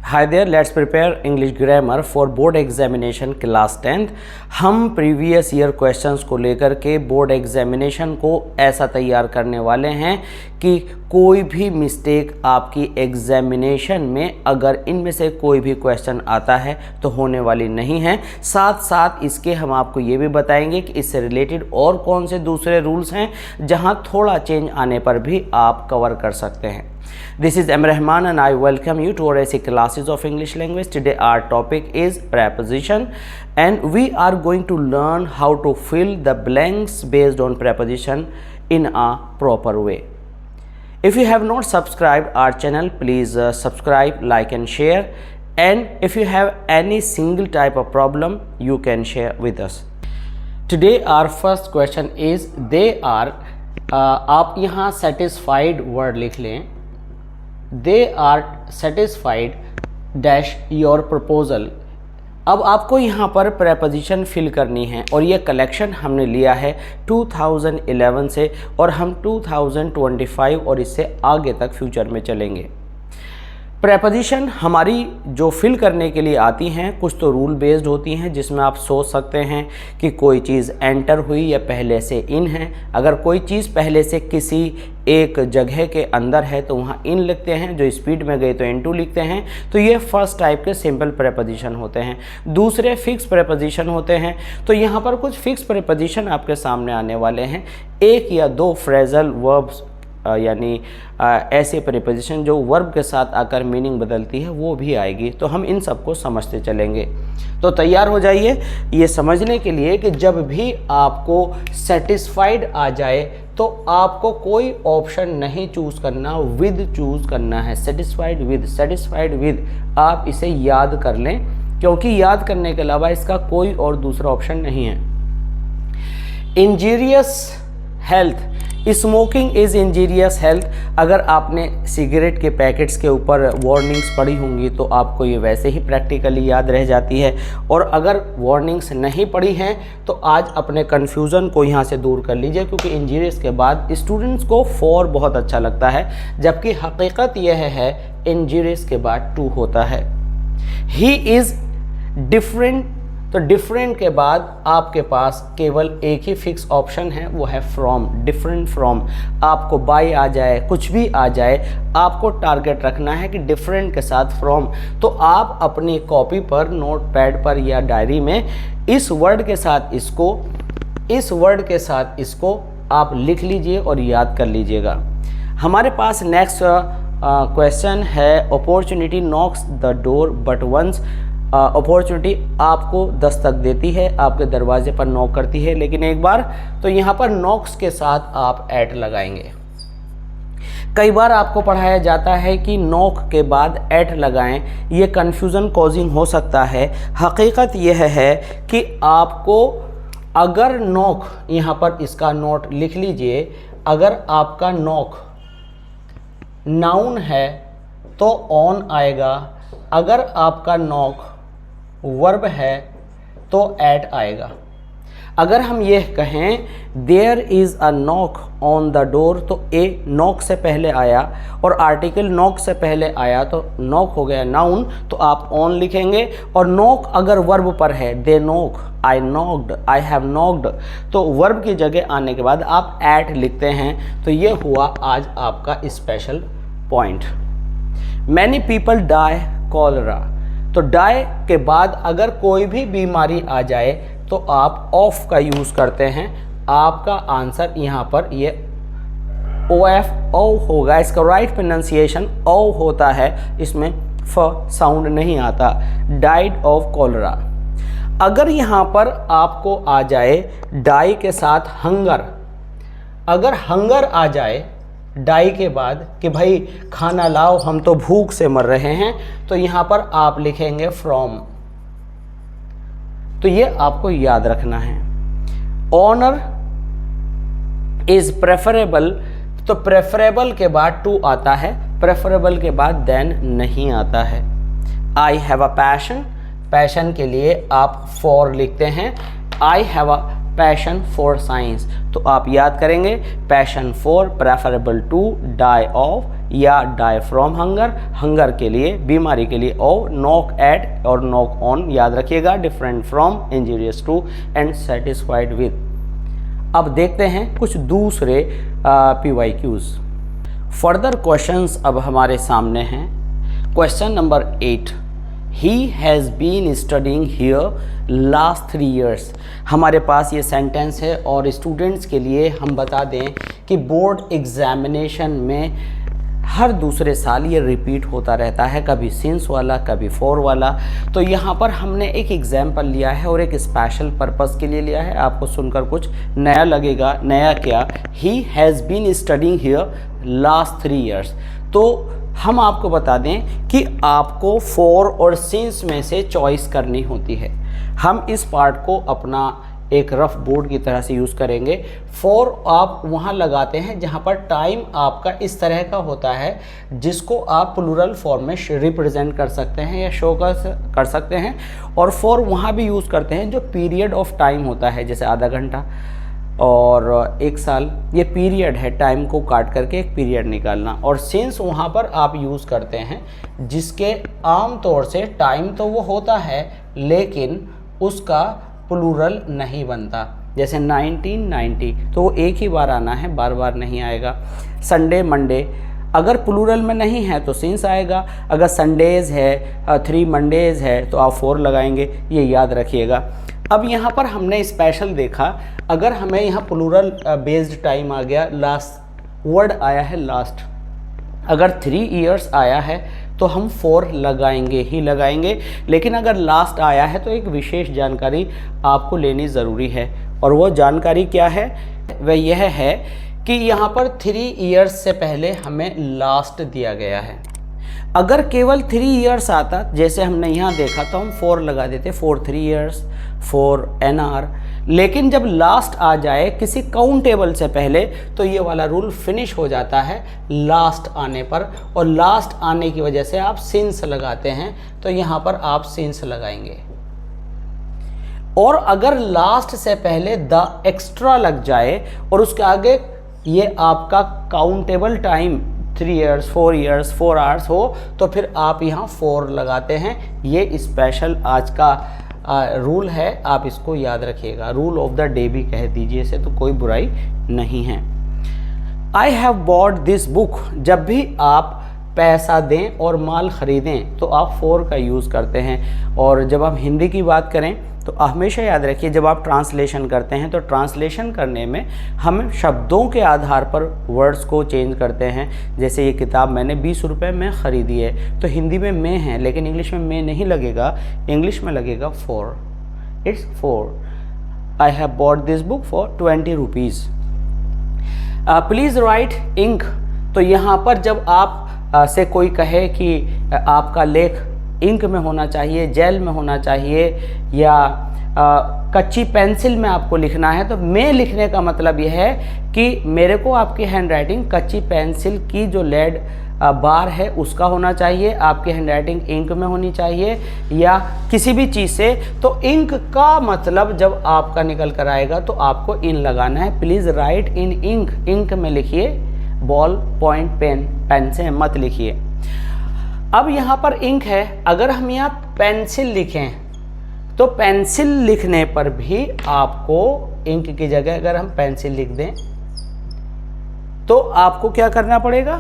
Hi there, let's prepare English grammar for board examination class 10th। हम previous year questions को लेकर के board examination को ऐसा तैयार करने वाले हैं कि कोई भी मिस्टेक आपकी एग्जामिनेशन में, अगर इनमें से कोई भी क्वेश्चन आता है तो होने वाली नहीं है। साथ साथ इसके हम आपको ये भी बताएंगे कि इससे रिलेटेड और कौन से दूसरे रूल्स हैं जहां थोड़ा चेंज आने पर भी आप कवर कर सकते हैं। This is M. Rahman and I welcome you to our AC classes of English language. Today our topic is preposition and we are going to learn how to fill the blanks based on preposition in a proper way. If you have not subscribed our channel, please subscribe, like and share. And if you have any single type of problem, you can share with us. Today our first question is they are, आप यहाँ satisfied word लिख लें। They are satisfied dash your proposal। अब आपको यहाँ पर preposition fill करनी है और ये कलेक्शन हमने लिया है 2011 से और हम 2025 और इससे आगे तक फ्यूचर में चलेंगे। प्रेपोजिशन हमारी जो फिल करने के लिए आती हैं कुछ तो रूल बेस्ड होती हैं, जिसमें आप सोच सकते हैं कि कोई चीज़ एंटर हुई या पहले से इन है। अगर कोई चीज़ पहले से किसी एक जगह के अंदर है तो वहाँ इन लिखते हैं, जो स्पीड में गए तो इनटू लिखते हैं। तो ये फर्स्ट टाइप के सिंपल प्रेपोजिशन होते हैं। दूसरे फिक्स प्रेपोजिशन होते हैं। तो यहाँ पर कुछ फिक्स प्रेपोजिशन आपके सामने आने वाले हैं। एक या दो फ्रेजल वर्ब्स यानी ऐसे प्रीपोजिशन जो वर्ब के साथ आकर मीनिंग बदलती है वो भी आएगी। तो हम इन सबको समझते चलेंगे। तो तैयार हो जाइए ये समझने के लिए कि जब भी आपको सेटिस्फाइड आ जाए तो आपको कोई ऑप्शन नहीं चूज़ करना, विद चूज़ करना है। सेटिस्फाइड विद आप इसे याद कर लें, क्योंकि याद करने के अलावा इसका कोई और दूसरा ऑप्शन नहीं है। Injurious health, smoking is injurious health. अगर आपने सिगरेट के पैकेट्स के ऊपर वार्निंग्स पढ़ी होंगी तो आपको ये वैसे ही प्रैक्टिकली याद रह जाती है। और अगर वार्निंग्स नहीं पढ़ी हैं तो आज अपने कन्फ्यूज़न को यहाँ से दूर कर लीजिए, क्योंकि इंजीरियस के बाद स्टूडेंट्स को फॉर बहुत अच्छा लगता है, जबकि हकीकत यह है इंजीरियस के बाद टू होता है। ही इज़ डिफरेंट, तो डिफरेंट के बाद आपके पास केवल एक ही फिक्स ऑप्शन है, वो है फ्रॉम। डिफरेंट फ्रॉम, आपको बाय आ जाए कुछ भी आ जाए, आपको टारगेट रखना है कि डिफरेंट के साथ फ्रॉम। तो आप अपनी कॉपी पर, नोटपैड पर या डायरी में इस वर्ड के साथ इसको, इस वर्ड के साथ इसको आप लिख लीजिए और याद कर लीजिएगा। हमारे पास नेक्स्ट क्वेश्चन है opportunity knocks the door but once. Opportunity आपको दस्तक देती है, आपके दरवाजे पर नॉक करती है लेकिन एक बार। तो यहाँ पर नॉक्स के साथ आप एट लगाएंगे। कई बार आपको पढ़ाया जाता है कि नॉक के बाद एट लगाएं, ये कन्फ्यूज़न कॉजिंग हो सकता है। हकीकत यह है कि आपको अगर नॉक, यहाँ पर इसका नोट लिख लीजिए, अगर आपका नॉक नाउन है तो ऑन आएगा, अगर आपका नॉक वर्ब है तो एट आएगा। अगर हम ये कहें there is a knock on the door, तो ए नॉक से पहले आया और आर्टिकल नॉक से पहले आया तो नॉक हो गया नाउन, तो आप ऑन लिखेंगे। और नॉक अगर वर्ब पर है, they knock, I knocked, I have knocked, तो वर्ब की जगह आने के बाद आप एट लिखते हैं। तो ये हुआ आज आपका special point. Many people die cholera, तो डाई के बाद अगर कोई भी बीमारी आ जाए तो आप ऑफ का यूज़ करते हैं। आपका आंसर यहाँ पर ये OF ओ होगा। इसका राइट प्रोनाउंसिएशन ओ होता है, इसमें फ साउंड नहीं आता। Died of cholera. अगर यहाँ पर आपको आ जाए डाई के साथ हंगर, अगर हंगर आ जाए डाई के बाद कि भाई खाना लाओ हम तो भूख से मर रहे हैं, तो यहाँ पर आप लिखेंगे फ्रॉम। तो ये आपको याद रखना है। ऑनर इज प्रेफरेबल, तो प्रेफरेबल के बाद टू आता है, प्रेफरेबल के बाद देन नहीं आता है। I have a passion, passion के लिए आप फॉर लिखते हैं। I have a passion for science, तो आप याद करेंगे passion for, preferable to, die of, या डाई फ्रॉम हंगर, हंगर के लिए, बीमारी के लिए ओ, नॉक एट और नॉक ऑन याद रखिएगा, different from, injurious to and satisfied with. अब देखते हैं कुछ दूसरे PYQs। फर्दर क्वेश्चंस अब हमारे सामने हैं। Question number 8, he has been studying here last 3 years। हमारे पास ये सेंटेंस है और स्टूडेंट्स के लिए हम बता दें कि बोर्ड एग्जामिनेशन में हर दूसरे साल ये रिपीट होता रहता है, कभी सिंस वाला, कभी फॉर वाला। तो यहाँ पर हमने एक एग्जाम्पल लिया है और एक स्पेशल पर्पस के लिए लिया है। आपको सुनकर कुछ नया लगेगा। नया क्या? He has been studying here last 3 years। तो हम आपको बता दें कि आपको फॉर और सिंस में से चॉइस करनी होती है। हम इस पार्ट को अपना एक रफ बोर्ड की तरह से यूज़ करेंगे। फॉर आप वहाँ लगाते हैं जहाँ पर टाइम आपका इस तरह का होता है जिसको आप प्लूरल फॉर्म में रिप्रेजेंट कर सकते हैं या शो कर सकते हैं। और फॉर वहाँ भी यूज़ करते हैं जो पीरियड ऑफ टाइम होता है, जैसे आधा घंटा और 1 साल, ये पीरियड है, टाइम को काट करके एक पीरियड निकालना। और सिंस वहाँ पर आप यूज़ करते हैं जिसके आम तौर से टाइम तो वो होता है लेकिन उसका प्लूरल नहीं बनता। जैसे 1990 तो वो एक ही बार आना है, बार बार नहीं आएगा। संडे, मंडे, अगर प्लूरल में नहीं है तो सिंस आएगा। अगर संडेज़ है, 3 मंडेज़ है तो आप 4 लगाएंगे, ये याद रखिएगा। अब यहाँ पर हमने स्पेशल देखा, अगर हमें यहाँ प्लूरल बेस्ड टाइम आ गया, लास्ट वर्ड आया है लास्ट, अगर 3 years आया है तो हम 4 लगाएंगे ही लगाएंगे। लेकिन अगर लास्ट आया है तो एक विशेष जानकारी आपको लेनी ज़रूरी है। और वो जानकारी क्या है? वह यह है कि यहाँ पर 3 years से पहले हमें लास्ट दिया गया है। अगर केवल 3 years आता, जैसे हमने यहाँ देखा, तो हम 4 लगा देते, 4 3 years, 4 an hour। लेकिन जब लास्ट आ जाए किसी काउंटेबल से पहले तो ये वाला रूल फिनिश हो जाता है लास्ट आने पर। और लास्ट आने की वजह से आप सिंस लगाते हैं, तो यहाँ पर आप सिंस लगाएंगे। और अगर लास्ट से पहले द एक्स्ट्रा लग जाए और उसके आगे ये आपका countable time 3 years, 4 years, 4 hours हो तो फिर आप यहाँ 4 लगाते हैं। ये स्पेशल आज का रूल है, आप इसको याद रखिएगा। रूल ऑफ द डे भी कह दीजिए इसे, तो कोई बुराई नहीं है। I have bought this book, जब भी आप पैसा दें और माल ख़रीदें तो आप फॉर का यूज़ करते हैं। और जब हम हिंदी की बात करें तो हमेशा याद रखिए, जब आप ट्रांसलेशन करते हैं तो ट्रांसलेशन करने में हम शब्दों के आधार पर वर्ड्स को चेंज करते हैं। जैसे ये किताब मैंने 20 रुपये में ख़रीदी है, तो हिंदी में मैं है लेकिन इंग्लिश में मैं नहीं लगेगा, इंग्लिश में लगेगा for. It's for. I have bought this book for 20 rupees। Please write ink. तो यहाँ पर जब आप से कोई कहे कि आपका लेख इंक में होना चाहिए, जेल में होना चाहिए या कच्ची पेंसिल में आपको लिखना है, तो मैं लिखने का मतलब यह है कि मेरे को आपकी हैंडराइटिंग कच्ची पेंसिल की जो लेड बार है उसका होना चाहिए, आपकी हैंडराइटिंग इंक में होनी चाहिए या किसी भी चीज़ से। तो इंक का मतलब जब आपका निकल कर आएगा तो आपको इन लगाना है। Please write in ink, ink में लिखिए, बॉल पॉइंट पेन, पेन से मत लिखिए। अब यहाँ पर इंक है, अगर हम यहाँ पेंसिल लिखें तो पेंसिल लिखने पर भी आपको इंक की जगह अगर हम पेंसिल लिख दें तो आपको क्या करना पड़ेगा?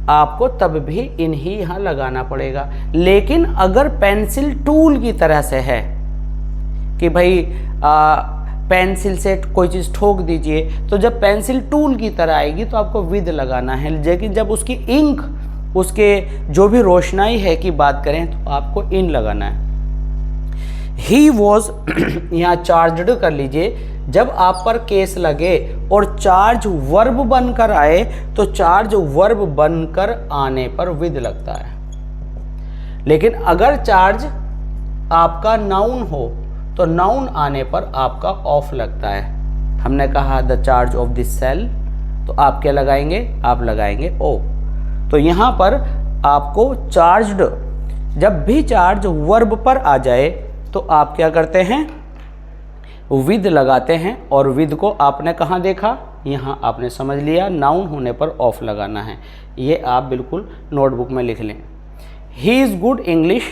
आपको तब भी इन ही यहाँ लगाना पड़ेगा। लेकिन अगर पेंसिल टूल की तरह से है कि भाई पेंसिल से कोई चीज़ ठोक दीजिए, तो जब पेंसिल टूल की तरह आएगी तो आपको विद लगाना है। लेकिन जब उसकी इंक, उसके जो भी रोशनाई है की बात करें तो आपको इन लगाना है। ही वॉज यहाँ चार्जड कर लीजिए। जब आप पर केस लगे और चार्ज वर्ब बनकर आए तो चार्ज वर्ब बनकर आने पर विद लगता है। लेकिन अगर चार्ज आपका नाउन हो तो नाउन आने पर आपका ऑफ लगता है। हमने कहा the charge of this cell, तो आप क्या लगाएंगे? आप लगाएंगे ओ। तो यहाँ पर आपको चार्ज्ड, जब भी चार्ज वर्ब पर आ जाए तो आप क्या करते हैं? विद लगाते हैं। और विद को आपने कहाँ देखा? यहाँ आपने समझ लिया, नाउन होने पर ऑफ लगाना है। ये आप बिल्कुल नोटबुक में लिख लें। ही इज़ गुड इंग्लिश,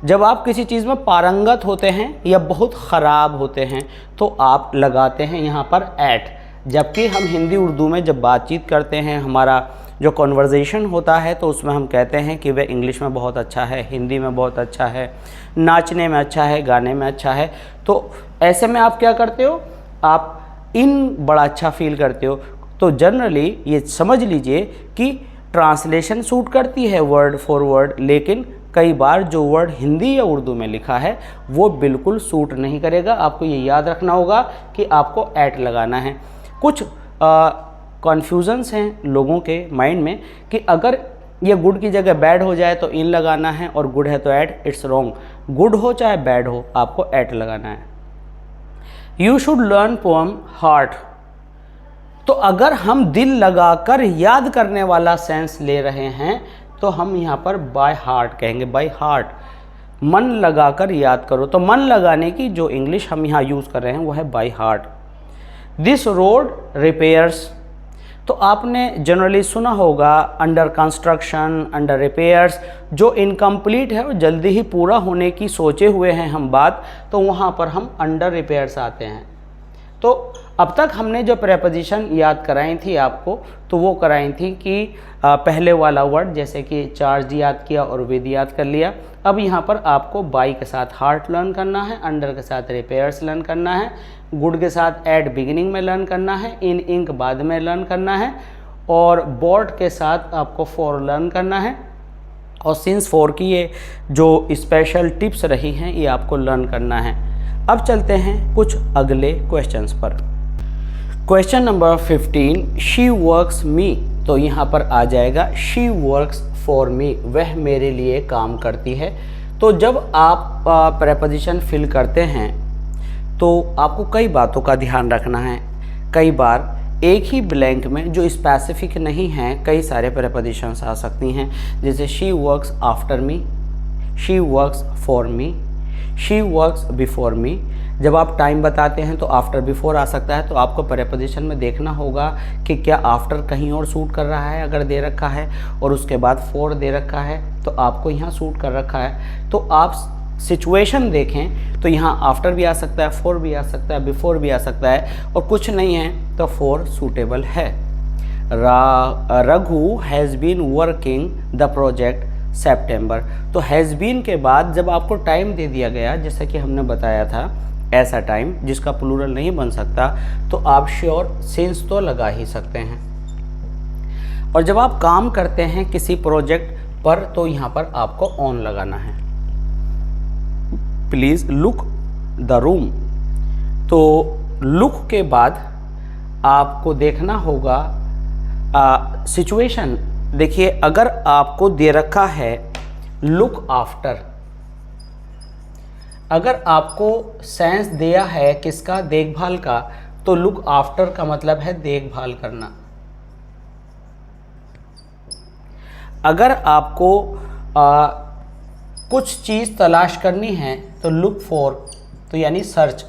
जब आप किसी चीज़ में पारंगत होते हैं या बहुत ख़राब होते हैं तो आप लगाते हैं यहाँ पर एट। जबकि हम हिंदी उर्दू में जब बातचीत करते हैं, हमारा जो कॉन्वर्जेशन होता है, तो उसमें हम कहते हैं कि वह इंग्लिश में बहुत अच्छा है, हिंदी में बहुत अच्छा है, नाचने में अच्छा है, गाने में अच्छा है। तो ऐसे में आप क्या करते हो, आप इन बड़ा अच्छा फील करते हो। तो जनरली ये समझ लीजिए कि ट्रांसलेशन सूट करती है वर्ड फॉर वर्ड, लेकिन कई बार जो वर्ड हिंदी या उर्दू में लिखा है वो बिल्कुल सूट नहीं करेगा। आपको ये याद रखना होगा कि आपको एट लगाना है। कुछ कन्फ्यूजन्स हैं लोगों के माइंड में कि अगर ये गुड की जगह बैड हो जाए तो इन लगाना है और गुड है तो एट। It's wrong. गुड हो चाहे बैड हो, आपको एट लगाना है। You should learn poem heart, तो अगर हम दिल लगाकर याद करने वाला सेंस ले रहे हैं तो हम यहाँ पर बाय हार्ट कहेंगे। बाय हार्ट, मन लगाकर याद करो। तो मन लगाने की जो इंग्लिश हम यहाँ यूज़ कर रहे हैं वो है by heart. This road repairs, तो आपने जनरली सुना होगा अंडर कंस्ट्रक्शन, अंडर रिपेयर्स। जो इनकम्प्लीट है वो जल्दी ही पूरा होने की सोचे हुए हैं हम बात, तो वहाँ पर हम अंडर रिपेयर्स आते हैं। तो अब तक हमने जो प्रेपोजिशन याद कराई थी आपको, तो वो कराई थी कि पहले वाला वर्ड जैसे कि चार्ज याद किया और विद याद कर लिया। अब यहाँ पर आपको बाई के साथ हार्ट लर्न करना है, अंडर के साथ रिपेयर्स लर्न करना है, गुड के साथ एट बिगिनिंग में लर्न करना है, इन इंक बाद में लर्न करना है, और बोर्ड के साथ आपको फॉर लर्न करना है। और सिंस फॉर की ये जो स्पेशल टिप्स रही हैं ये आपको लर्न करना है। अब चलते हैं कुछ अगले क्वेश्चंस पर। क्वेश्चन नंबर 15, शी वर्क्स मी, तो यहाँ पर आ जाएगा शी वर्क्स फॉर मी, वह मेरे लिए काम करती है। तो जब आप प्रेपोजिशन फिल करते हैं तो आपको कई बातों का ध्यान रखना है। कई बार एक ही ब्लैंक में जो स्पेसिफिक नहीं हैं कई सारे प्रेपोजिशंस आ सकती हैं, जैसे she works after me, she works for me, she works before me. जब आप टाइम बताते हैं तो आफ्टर बिफोर आ सकता है, तो आपको प्रेपोजिशन में देखना होगा कि क्या आफ्टर कहीं और सूट कर रहा है अगर दे रखा है, और उसके बाद फॉर दे रखा है तो आपको यहाँ सूट कर रखा है। तो आप सिचुएशन देखें तो यहाँ आफ्टर भी आ सकता है, फॉर भी आ सकता है, बिफोर भी आ सकता है, और कुछ नहीं है तो फॉर सूटेबल है। Raghu has been working the project September, तो हैज़ बीन के बाद जब आपको टाइम दे दिया गया, जैसा कि हमने बताया था ऐसा टाइम जिसका प्लूरल नहीं बन सकता, तो आप श्योर सिंस तो लगा ही सकते हैं। और जब आप काम करते हैं किसी प्रोजेक्ट पर तो यहाँ पर आपको ऑन लगाना है। प्लीज़ लुक द रूम, तो लुक के बाद आपको देखना होगा सिचुएशन। देखिए अगर आपको दे रखा है लुक आफ्टर, अगर आपको सेंस दिया है किसका, देखभाल का, तो लुक आफ्टर का मतलब है देखभाल करना। अगर आपको कुछ चीज़ तलाश करनी है तो लुक फॉर, तो यानी सर्च,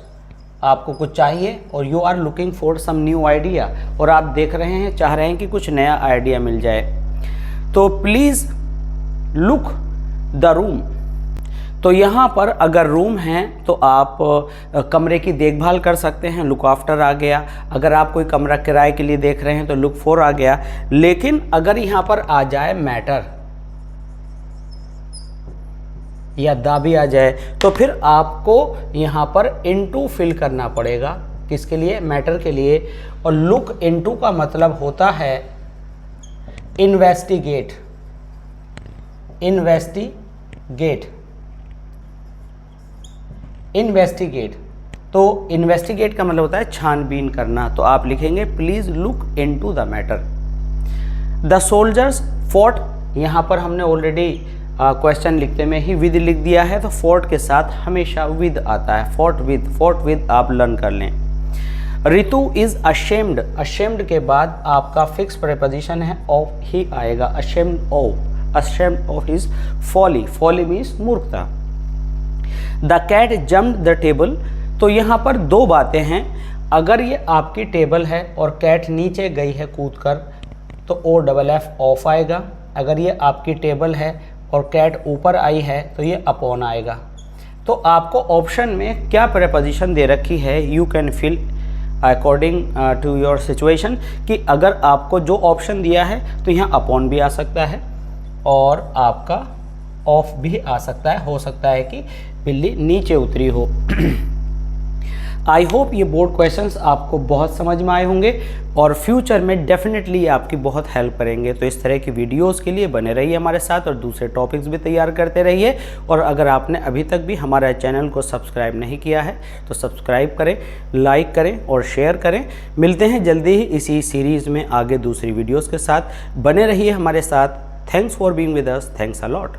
आपको कुछ चाहिए और you are looking for some new idea, और आप देख रहे हैं, चाह रहे हैं कि कुछ नया आइडिया मिल जाए, तो प्लीज़ लुक द रूम। तो यहाँ पर अगर रूम है तो आप कमरे की देखभाल कर सकते हैं, लुक आफ्टर आ गया। अगर आप कोई कमरा किराए के लिए देख रहे हैं तो लुक फॉर आ गया। लेकिन अगर यहाँ पर आ जाए मैटर या द भी आ जाए तो फिर आपको यहाँ पर इनटू फिल करना पड़ेगा। किसके लिए? मैटर के लिए। और लुक इनटू का मतलब होता है इन्वेस्टिगेट, इन्वेस्टिगेट, इन्वेस्टिगेट। तो इन्वेस्टिगेट का मतलब होता है छानबीन करना। तो आप लिखेंगे please look into the matter. The soldiers fort, यहाँ पर हमने ऑलरेडी क्वेश्चन लिखते में ही विद लिख दिया है, तो फोर्ट के साथ हमेशा विद आता है। फोर्ट विद आप लर्न कर लें। रितु इज अशेम्ड, अशेम्ड के बाद आपका फिक्स प्रीपोजिशन है ऑफ ही आएगा। Ashamed of his folly, folly means मूर्खता। The cat jumped the table, तो यहाँ पर दो बातें हैं। अगर ये आपकी टेबल है और कैट नीचे गई है कूदकर तो OFF ऑफ आएगा। अगर ये आपकी टेबल है और कैट ऊपर आई है तो ये अपॉन आएगा। तो आपको ऑप्शन में क्या प्रीपोजिशन दे रखी है, you can fill according to your situation, कि अगर आपको जो ऑप्शन दिया है तो यहाँ अपॉन भी आ सकता है और आपका ऑफ भी आ सकता है। हो सकता है कि बिल्ली नीचे उतरी हो। आई होप ये बोर्ड क्वेश्चंस आपको बहुत समझ में आए होंगे और फ्यूचर में डेफिनेटली ये आपकी बहुत हेल्प करेंगे। तो इस तरह की वीडियोस के लिए बने रहिए हमारे साथ और दूसरे टॉपिक्स भी तैयार करते रहिए। और अगर आपने अभी तक भी हमारे चैनल को सब्सक्राइब नहीं किया है तो सब्सक्राइब करें, लाइक करें और शेयर करें। मिलते हैं जल्दी ही इसी सीरीज़ में आगे दूसरी वीडियोज़ के साथ। बने रहिए हमारे साथ। Thanks for being with us. Thanks a lot.